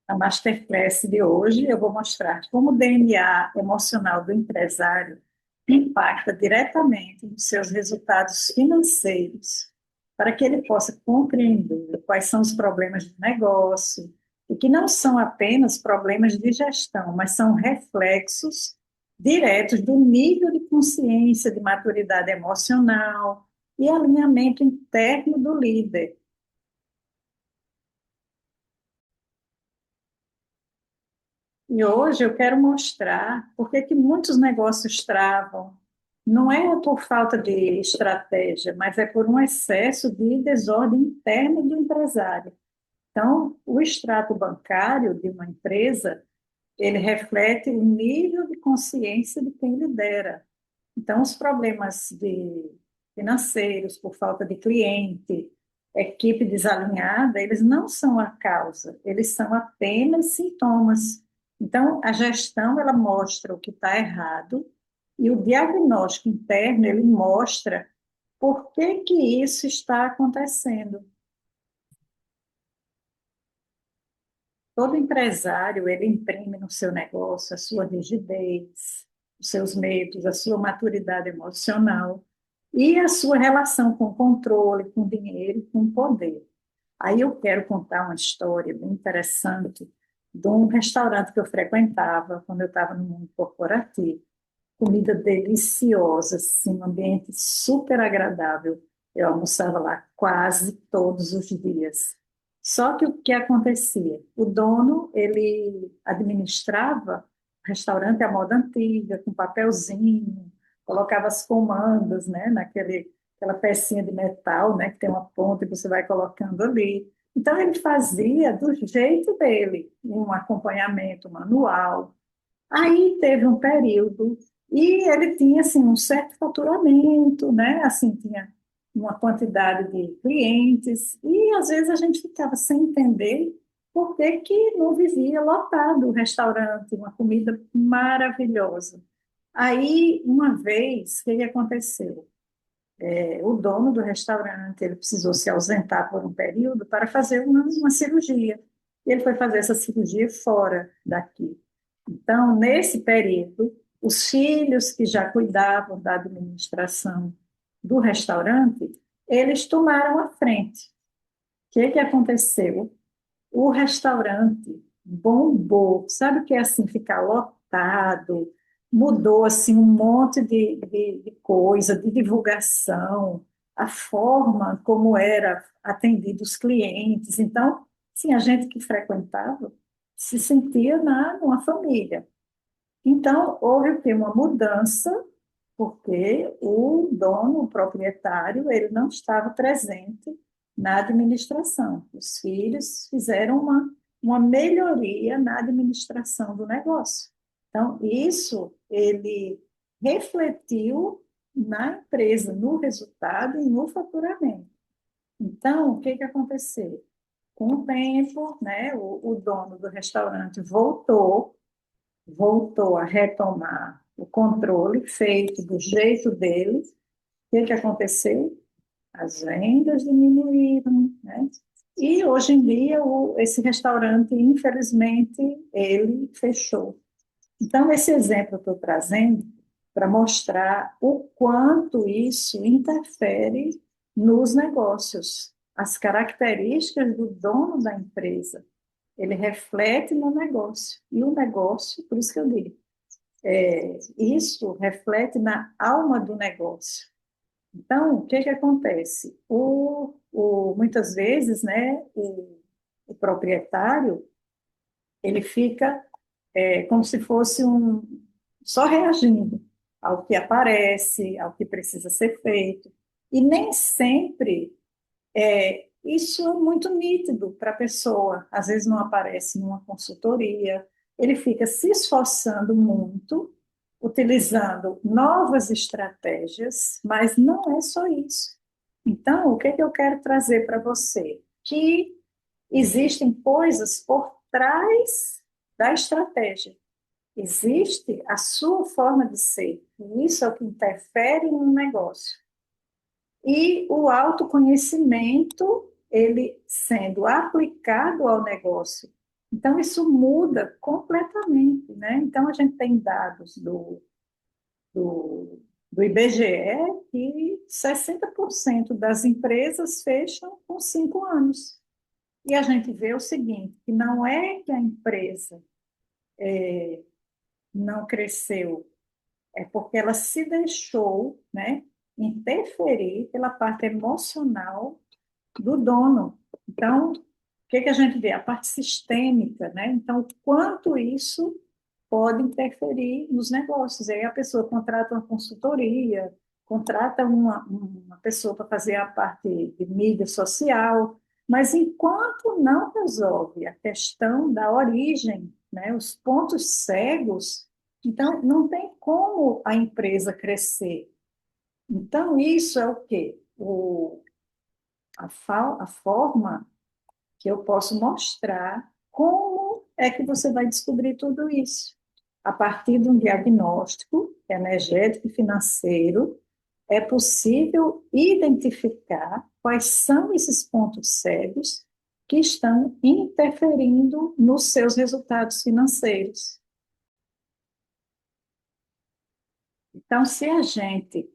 Na masterclass de hoje, eu vou mostrar como o DNA emocional do empresário impacta diretamente nos seus resultados financeiros, para que ele possa compreender quais são os problemas do negócio, e que não são apenas problemas de gestão, mas são reflexos diretos do nível de consciência, de maturidade emocional e alinhamento interno do líder. E hoje eu quero mostrar por que que muitos negócios travam. Não é por falta de estratégia, mas é por um excesso de desordem interna do empresário. Então, o extrato bancário de uma empresa, ele reflete o nível de consciência de quem lidera. Então, os problemas financeiros, por falta de cliente, equipe desalinhada, eles não são a causa, eles são apenas sintomas. Então, a gestão, ela mostra o que está errado e o diagnóstico interno, ele mostra por que que isso está acontecendo. Todo empresário, ele imprime no seu negócio a sua rigidez, os seus medos, a sua maturidade emocional e a sua relação com o controle, com o dinheiro, com o poder. Aí eu quero contar uma história bem interessante de um restaurante que eu frequentava quando eu estava no mundo corporativo. Comida deliciosa, assim, um ambiente super agradável. Eu almoçava lá quase todos os dias. Só que o que acontecia? O dono, ele administrava o restaurante à moda antiga, com papelzinho, colocava as comandas, né, aquela pecinha de metal, né, que tem uma ponta e você vai colocando ali. Então, ele fazia do jeito dele, um acompanhamento manual. Aí teve um período e ele tinha assim um certo faturamento, né? Assim tinha uma quantidade de clientes e às vezes a gente ficava sem entender por que que não vivia lotado o restaurante, uma comida maravilhosa. Aí uma vez, o que que aconteceu? O dono do restaurante ele precisou se ausentar por um período para fazer uma cirurgia. E ele foi fazer essa cirurgia fora daqui. Então, nesse período, os filhos que já cuidavam da administração do restaurante, eles tomaram a frente. O que que aconteceu? O restaurante bombou. Sabe o que é assim, ficar lotado? Mudou assim um monte de coisa, de divulgação, a forma como era atendido os clientes. Então, sim, a gente que frequentava se sentia numa família. Então, houve o quê? Uma mudança, porque o dono, o proprietário, ele não estava presente na administração. Os filhos fizeram uma melhoria na administração do negócio. Então, isso ele refletiu na empresa, no resultado e no faturamento. Então, o que que aconteceu? Com o tempo, né, o dono do restaurante voltou a retomar o controle feito do jeito dele. O que que aconteceu? As vendas diminuíram, né? E hoje em dia esse restaurante, infelizmente, ele fechou. Então, esse exemplo eu estou trazendo para mostrar o quanto isso interfere nos negócios, as características do dono da empresa. Ele reflete no negócio. E o negócio, por isso que eu digo, isso reflete na alma do negócio. Então, o que que acontece? Muitas vezes, né, o proprietário, ele fica como se fosse só reagindo ao que aparece, ao que precisa ser feito. E nem sempre isso é muito nítido para a pessoa. Às vezes não aparece numa consultoria. Ele fica se esforçando muito, utilizando novas estratégias, mas não é só isso. Então, o que que eu quero trazer para você? Que existem coisas por trás da estratégia. Existe a sua forma de ser. E isso é o que interfere no negócio. E o autoconhecimento, ele sendo aplicado ao negócio Então, isso muda completamente, né? Então, a gente tem dados do, do IBGE que 60% das empresas fecham com 5 anos. E a gente vê o seguinte, que não é que a empresa não cresceu, é porque ela se deixou, né, interferir pela parte emocional do dono. Então, o que que a gente vê? A parte sistêmica, né? Então, o quanto isso pode interferir nos negócios. Aí a pessoa contrata uma consultoria, contrata uma pessoa para fazer a parte de mídia social, mas enquanto não resolve a questão da origem, né, os pontos cegos, então não tem como a empresa crescer. Então, isso é o quê? A forma que eu posso mostrar como é que você vai descobrir tudo isso. A partir de um diagnóstico energético e financeiro, é possível identificar quais são esses pontos cegos que estão interferindo nos seus resultados financeiros. Então, se a gente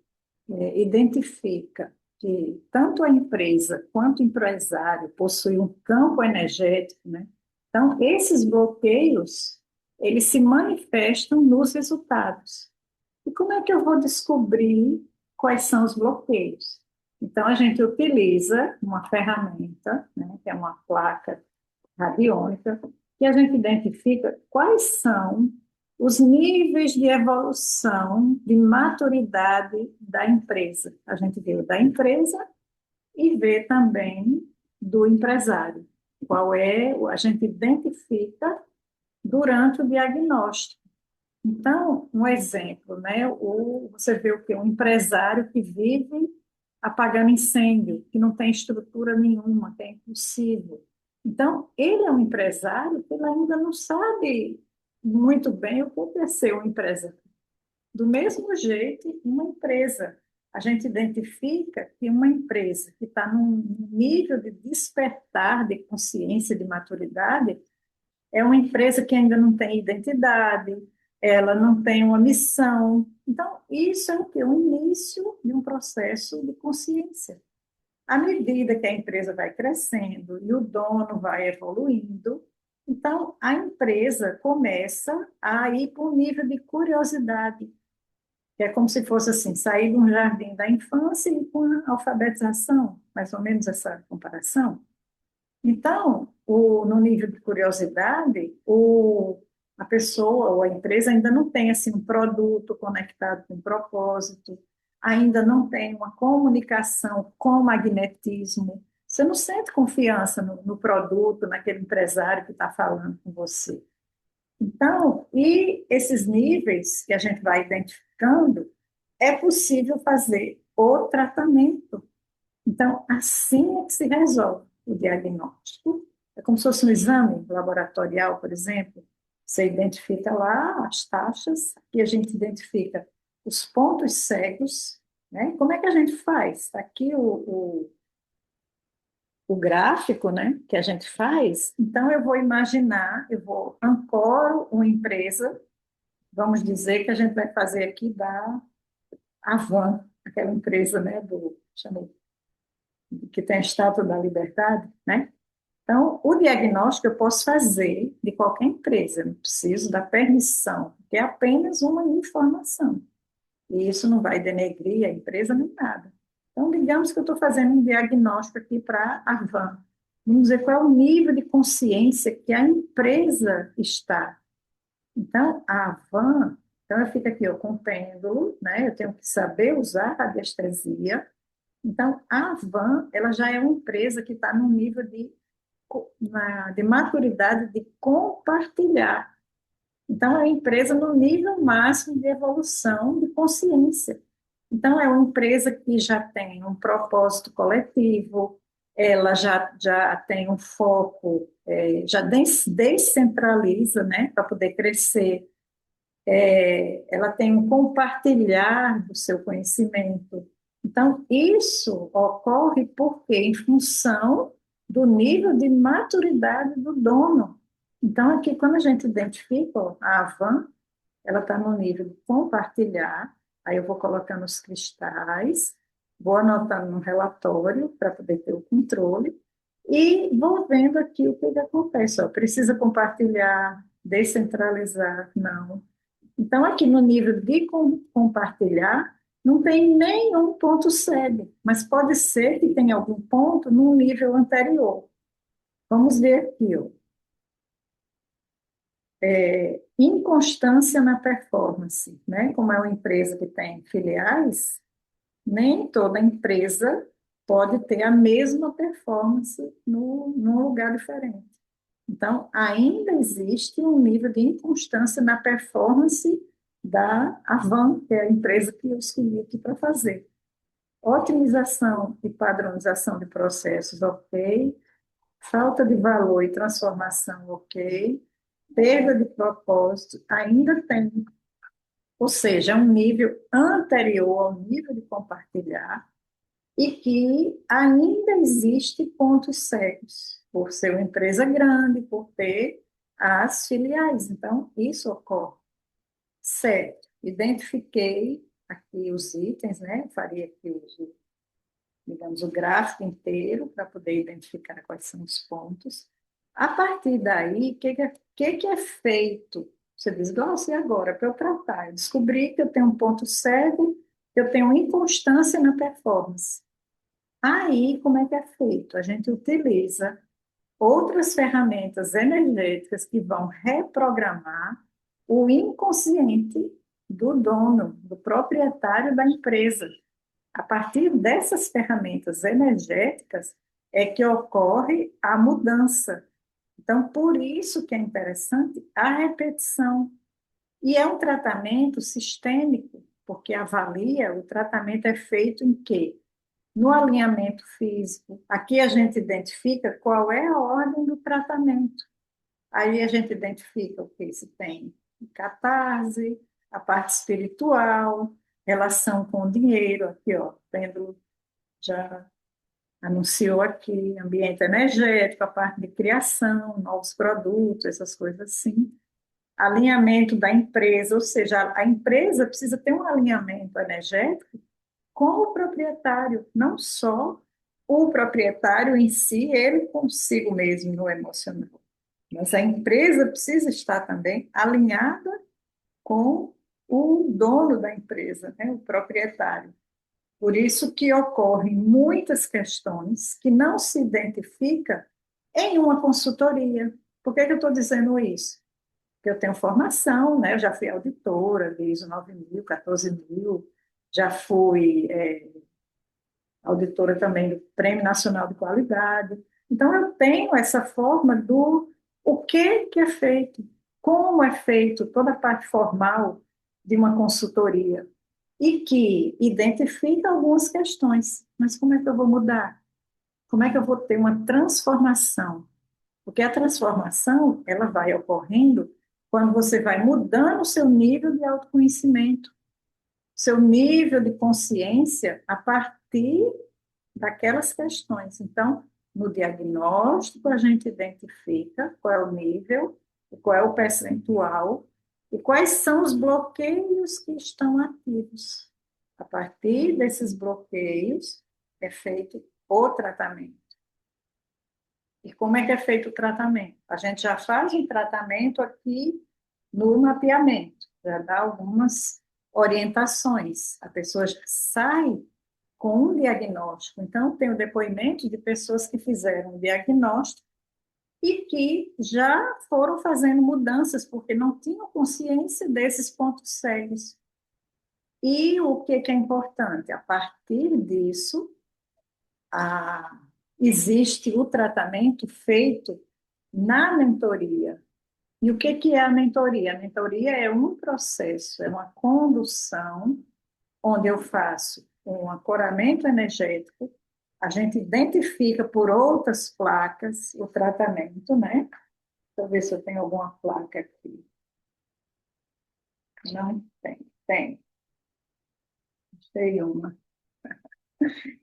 identifica que tanto a empresa quanto o empresário possuem um campo energético, né? Então, esses bloqueios, eles se manifestam nos resultados. E como é que eu vou descobrir quais são os bloqueios? Então, a gente utiliza uma ferramenta, né, que é uma placa radiônica, que a gente identifica quais são os níveis de evolução, de maturidade da empresa. A gente vê o da empresa e vê também do empresário. Qual é, a gente identifica durante o diagnóstico. Então, um exemplo, né? Você vê o que? Um empresário que vive apagando incêndio, que não tem estrutura nenhuma, que é impossível. Então, ele é um empresário que ele ainda não sabe muito bem o que é ser um empresário. Do mesmo jeito, uma empresa. A gente identifica que uma empresa que está num nível de despertar de consciência, de maturidade, é uma empresa que ainda não tem identidade, ela não tem uma missão. Então, isso é o quê? O início de um processo de consciência. À medida que a empresa vai crescendo e o dono vai evoluindo, então a empresa começa a ir para um nível de curiosidade, que é como se fosse assim, sair de um jardim da infância e ir com a alfabetização, mais ou menos essa comparação. Então, no nível de curiosidade, a pessoa ou a empresa ainda não tem assim, um produto conectado com um propósito, ainda não tem uma comunicação com magnetismo. Você não sente confiança no produto, naquele empresário que está falando com você. Então, e esses níveis que a gente vai identificando, é possível fazer o tratamento. Então, assim é que se resolve o diagnóstico. É como se fosse um exame laboratorial, por exemplo. Você identifica lá as taxas e a gente identifica os pontos cegos, né? Como é que a gente faz? Tá aqui o gráfico, né, que a gente faz. Então, eu vou imaginar, eu vou ancoro uma empresa, vamos dizer que a gente vai fazer aqui da Avan, aquela empresa, né, chamei, que tem a Estátua da Liberdade, né? Então, o diagnóstico eu posso fazer de qualquer empresa, eu não preciso da permissão, porque é apenas uma informação. E isso não vai denegrir a empresa nem nada. Então, digamos que eu estou fazendo um diagnóstico aqui para a Van. Vamos dizer qual é o nível de consciência que a empresa está. Então, a Van, então eu fico aqui ó, com o pêndulo, né? Eu tenho que saber usar a radiestesia. Então, a Van, ela já é uma empresa que está num nível de maturidade de compartilhar. Então, é uma empresa no nível máximo de evolução de consciência. Então, é uma empresa que já tem um propósito coletivo, ela já tem um foco, já descentraliza, né, para poder crescer. Ela tem um compartilhar do seu conhecimento. Então, isso ocorre porque, em função do nível de maturidade do dono. Então, aqui, quando a gente identifica, ó, a Avan, ela está no nível de compartilhar, aí eu vou colocando os cristais, vou anotando no relatório para poder ter o controle, e vou vendo aqui o que que acontece. Ó, precisa compartilhar, descentralizar? Não. Então, aqui no nível de compartilhar, não tem nenhum ponto cego, mas pode ser que tenha algum ponto no nível anterior. Vamos ver aqui, ó. Inconstância na performance, né? Como é uma empresa que tem filiais, nem toda empresa pode ter a mesma performance num lugar diferente. Então, ainda existe um nível de inconstância na performance da Avan, que é a empresa que eu escolhi aqui para fazer. Otimização e padronização de processos, ok. Falta de valor e transformação, ok. Perda de propósito, ainda tem. Ou seja, é um nível anterior ao nível de compartilhar e que ainda existe pontos cegos, por ser uma empresa grande, por ter as filiais. Então, isso ocorre. Certo, identifiquei aqui os itens, né? Faria aqui, digamos, o gráfico inteiro para poder identificar quais são os pontos. A partir daí, o que é feito? Você diz, nossa, e agora? Para eu tratar? Eu descobri que eu tenho um ponto cego, que eu tenho inconstância na performance. Aí, como é que é feito? A gente utiliza outras ferramentas energéticas que vão reprogramar o inconsciente do dono, do proprietário da empresa. A partir dessas ferramentas energéticas é que ocorre a mudança. Então, por isso que é interessante a repetição. E é um tratamento sistêmico, porque avalia, o tratamento é feito em quê? No alinhamento físico. Aqui a gente identifica qual é a ordem do tratamento. Aí a gente identifica o que se tem catarse, a parte espiritual, relação com o dinheiro, aqui, ó, Pêndulo já anunciou aqui, ambiente energético, a parte de criação, novos produtos, essas coisas assim. Alinhamento da empresa, ou seja, a empresa precisa ter um alinhamento energético com o proprietário, não só o proprietário em si, ele consigo mesmo no emocional, mas a empresa precisa estar também alinhada com o dono da empresa, né, o proprietário. Por isso que ocorrem muitas questões que não se identifica em uma consultoria. Por que que eu estou dizendo isso? Porque eu tenho formação, né? Eu já fui auditora de ISO 9000, 14000, já fui auditora também do Prêmio Nacional de Qualidade. Então, eu tenho essa forma do o que é feito, como é feito toda a parte formal de uma consultoria e que identifica algumas questões. Mas como é que eu vou mudar? Como é que eu vou ter uma transformação? Porque a transformação, ela vai ocorrendo quando você vai mudando o seu nível de autoconhecimento, seu nível de consciência a partir daquelas questões. Então, no diagnóstico, a gente identifica qual é o nível, qual é o percentual e quais são os bloqueios que estão ativos. A partir desses bloqueios, é feito o tratamento. E como é que é feito o tratamento? A gente já faz um tratamento aqui no mapeamento, já dá algumas orientações. A pessoa já sai com um diagnóstico. Então, tem o depoimento de pessoas que fizeram o diagnóstico e que já foram fazendo mudanças, porque não tinham consciência desses pontos cegos. E o que é importante? A partir disso, a, existe o tratamento feito na mentoria. E o que é a mentoria? A mentoria é um processo, é uma condução onde eu faço um ancoramento energético, a gente identifica por outras placas o tratamento, né? Deixa eu ver se eu tenho alguma placa aqui. Não tem, tem, tem uma.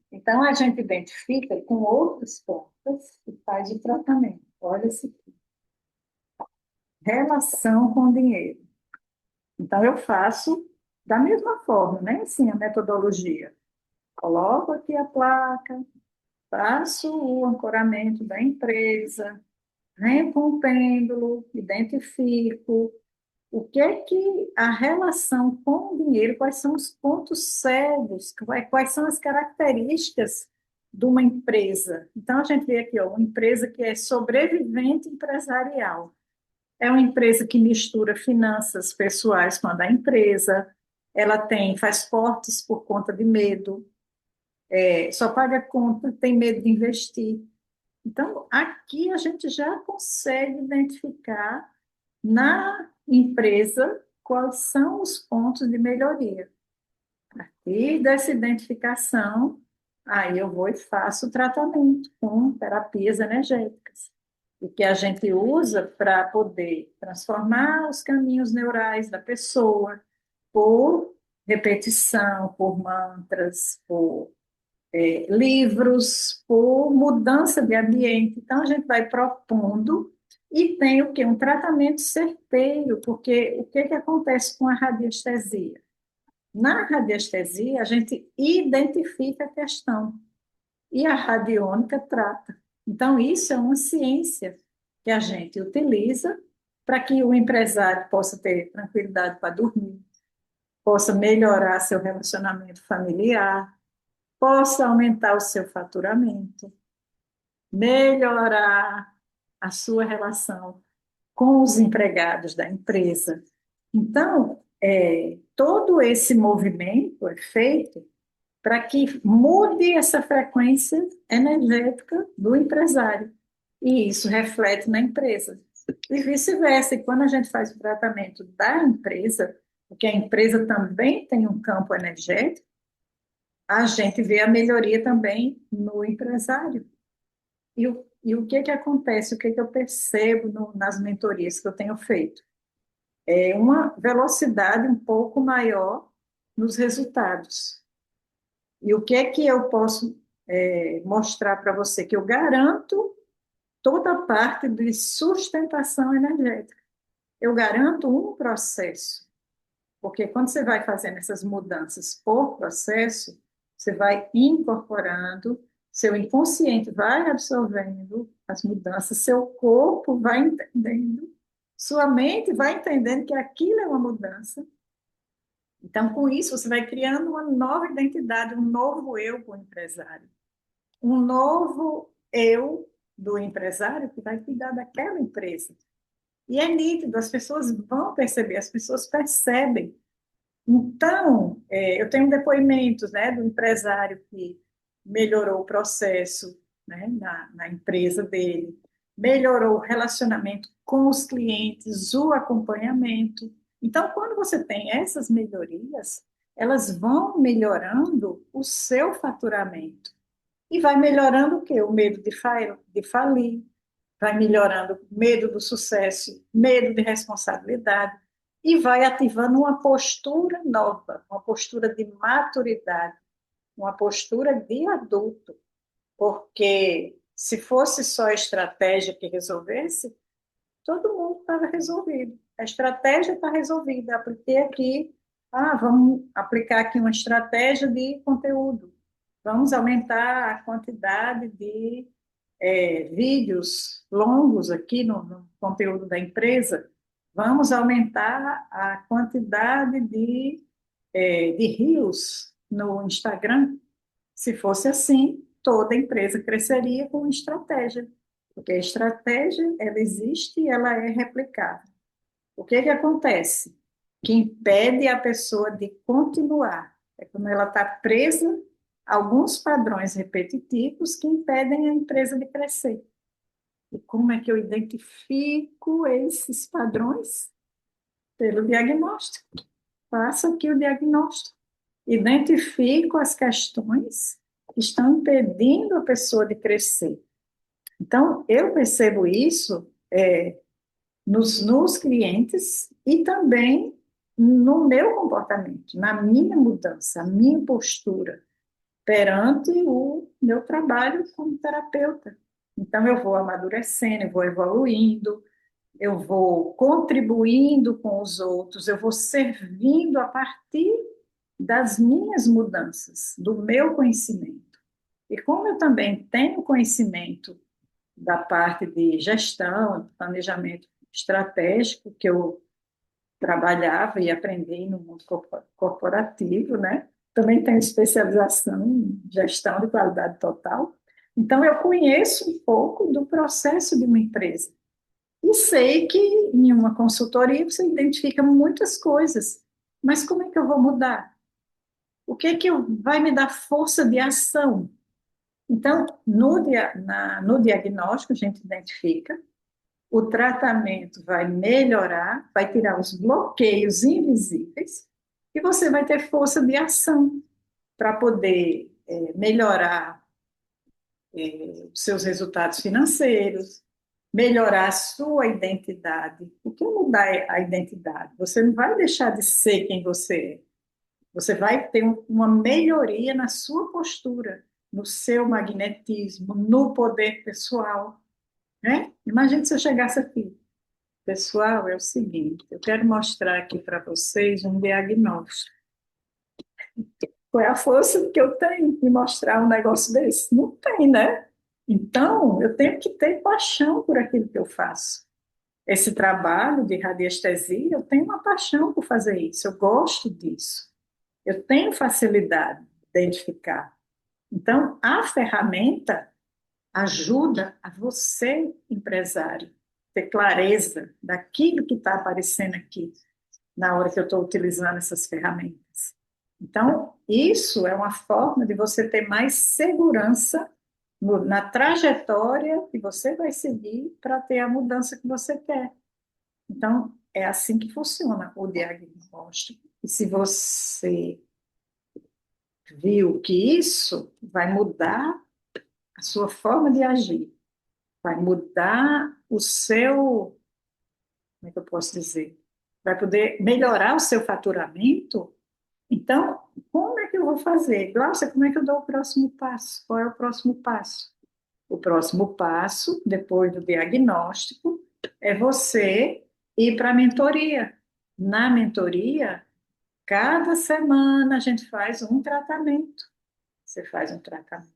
Então, a gente identifica com outras placas e faz o tratamento. Olha esse aqui. relação com o dinheiro. Então, eu faço da mesma forma, né? Assim, a metodologia. Coloco aqui a placa, faço o ancoramento da empresa, venho com o pêndulo, identifico o que é que a relação com o dinheiro, quais são os pontos cegos, quais são as características de uma empresa. Então, a gente vê aqui, ó, uma empresa que é sobrevivente empresarial. É uma empresa que mistura finanças pessoais com a da empresa, ela faz cortes por conta de medo, só paga conta, tem medo de investir. Então, aqui a gente já consegue identificar na empresa quais são os pontos de melhoria. E dessa identificação, aí eu vou e faço o tratamento com terapias energéticas, e que a gente usa para poder transformar os caminhos neurais da pessoa por repetição, por mantras, por livros, por mudança de ambiente. Então, a gente vai propondo e tem o quê? Um tratamento certeiro, porque o que acontece com a radiestesia? Na radiestesia, a gente identifica a questão e a radiônica trata. Então, isso é uma ciência que a gente utiliza para que o empresário possa ter tranquilidade para dormir, possa melhorar seu relacionamento familiar, possa aumentar o seu faturamento, melhorar a sua relação com os empregados da empresa. Então, todo esse movimento é feito para que mude essa frequência energética do empresário. E isso reflete na empresa. E vice-versa. E quando a gente faz o tratamento da empresa, porque a empresa também tem um campo energético, a gente vê a melhoria também no empresário. E o que acontece, o que eu percebo nas mentorias que eu tenho feito? É uma velocidade um pouco maior nos resultados. E o que é que eu posso mostrar para você? Que eu garanto toda a parte de sustentação energética. Eu garanto um processo, porque quando você vai fazendo essas mudanças por processo, você vai incorporando, seu inconsciente vai absorvendo as mudanças, seu corpo vai entendendo, sua mente vai entendendo que aquilo é uma mudança. Então, com isso, você vai criando uma nova identidade, um novo eu para o empresário. Um novo eu do empresário que vai cuidar daquela empresa. E é nítido, as pessoas vão perceber, as pessoas percebem. Então, eu tenho depoimentos, né, do empresário que melhorou o processo, né, na empresa dele, melhorou o relacionamento com os clientes, o acompanhamento. Então, quando você tem essas melhorias, elas vão melhorando o seu faturamento. E vai melhorando o quê? O medo de falir, vai melhorando o medo do sucesso, medo de responsabilidade, e vai ativando uma postura nova, uma postura de maturidade, uma postura de adulto. Porque se fosse só a estratégia que resolvesse, todo mundo estava resolvido. A estratégia está resolvida. Apliquei aqui, vamos aplicar aqui uma estratégia de conteúdo. Vamos aumentar a quantidade de vídeos longos aqui no conteúdo da empresa. Vamos aumentar a quantidade de reels no Instagram. Se fosse assim, toda empresa cresceria com estratégia, porque a estratégia, ela existe e ela é replicável. O que acontece? Que impede a pessoa de continuar. É quando ela está presa a alguns padrões repetitivos que impedem a empresa de crescer. E como é que eu identifico esses padrões? Pelo diagnóstico. Faço aqui o diagnóstico. Identifico as questões que estão impedindo a pessoa de crescer. Então, eu percebo isso nos clientes e também no meu comportamento, na minha mudança, a minha postura perante o meu trabalho como terapeuta. Então, eu vou amadurecendo, eu vou evoluindo, eu vou contribuindo com os outros, eu vou servindo a partir das minhas mudanças, do meu conhecimento. E como eu também tenho conhecimento da parte de gestão, planejamento estratégico, que eu trabalhava e aprendi no mundo corporativo, né? Também tenho especialização em gestão de qualidade total. Então, eu conheço um pouco do processo de uma empresa. E sei que em uma consultoria você identifica muitas coisas. Mas como é que eu vou mudar? O que é que vai me dar força de ação? Então, no diagnóstico, a gente identifica, o tratamento vai melhorar, vai tirar os bloqueios invisíveis e você vai ter força de ação para poder melhorar os seus resultados financeiros, melhorar a sua identidade. O que é mudar a identidade? Você não vai deixar de ser quem você é. Você vai ter uma melhoria na sua postura, no seu magnetismo, no poder pessoal, né? Imagine se eu chegasse aqui. Pessoal, é o seguinte, eu quero mostrar aqui para vocês um diagnóstico. Qual é a força que eu tenho de mostrar um negócio desse? Não tem, né? Então, eu tenho que ter paixão por aquilo que eu faço. Esse trabalho de radiestesia, eu tenho uma paixão por fazer isso, eu gosto disso. Eu tenho facilidade de identificar. Então, a ferramenta ajuda a você, empresário, ter clareza daquilo que está aparecendo aqui na hora que eu estou utilizando essas ferramentas. Então, isso é uma forma de você ter mais segurança na trajetória que você vai seguir para ter a mudança que você quer. Então, é assim que funciona o diagnóstico. E se você viu que isso vai mudar a sua forma de agir, vai mudar o seu, como é que eu posso dizer? Vai poder melhorar o seu faturamento. Então, como é que eu vou fazer? Glaucia, como é que eu dou o próximo passo? Qual é o próximo passo? O próximo passo, depois do diagnóstico, é você ir para a mentoria. Na mentoria, cada semana a gente faz um tratamento. Você faz um tratamento.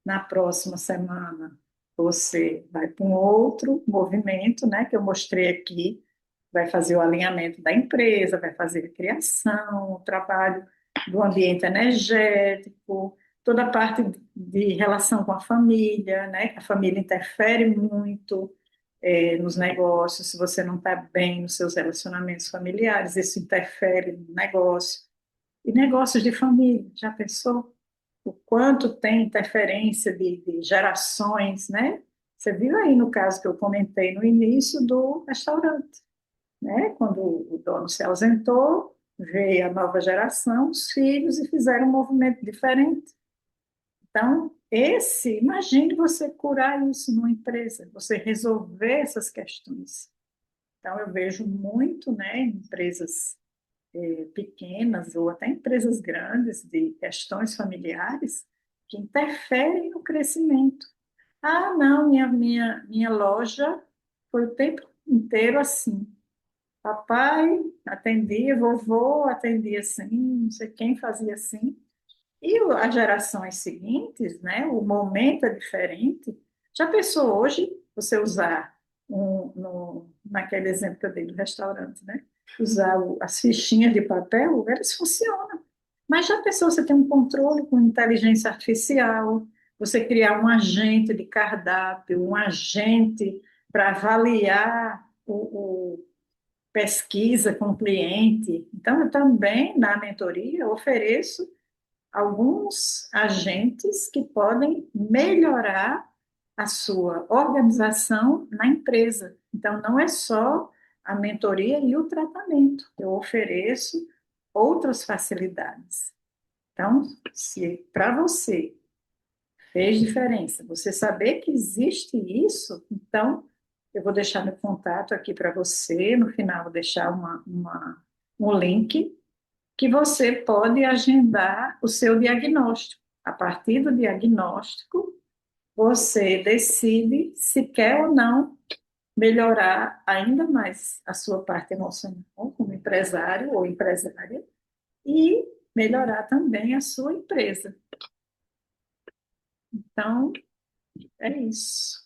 Na próxima semana, você vai para um outro movimento, né, que eu mostrei aqui, vai fazer o alinhamento da empresa, vai fazer a criação, o trabalho do ambiente energético, toda a parte de relação com a família, né, que a família interfere muito nos negócios, se você não está bem nos seus relacionamentos familiares, isso interfere no negócio. E negócios de família, já pensou? O quanto tem interferência de gerações, né? Você viu aí no caso que eu comentei no início do restaurante, né? Quando o dono se ausentou, veio a nova geração, os filhos, e fizeram um movimento diferente. Então, imagine você curar isso numa empresa, você resolver essas questões. Então, eu vejo muito, né, em empresas pequenas ou até empresas grandes de questões familiares que interferem no crescimento. Ah, não, minha loja foi o tempo inteiro assim. Papai atendia, vovô atendia assim, não sei quem fazia assim. E as gerações seguintes, né, o momento é diferente. Já pensou hoje você usar naquele exemplo que eu dei do restaurante, né? Usar as fichinhas de papel, elas funcionam. Mas já pensou você ter um controle com inteligência artificial, você criar um agente de cardápio, um agente para avaliar o pesquisa com o cliente. Então, eu também, na mentoria, ofereço alguns agentes que podem melhorar a sua organização na empresa. Então, não é só a mentoria e o tratamento, eu ofereço outras facilidades. Então, se para você fez diferença, você saber que existe isso, então eu vou deixar meu contato aqui para você, no final vou deixar um link que você pode agendar o seu diagnóstico. A partir do diagnóstico, você decide se quer ou não melhorar ainda mais a sua parte emocional como empresário ou empresária e melhorar também a sua empresa. Então, é isso.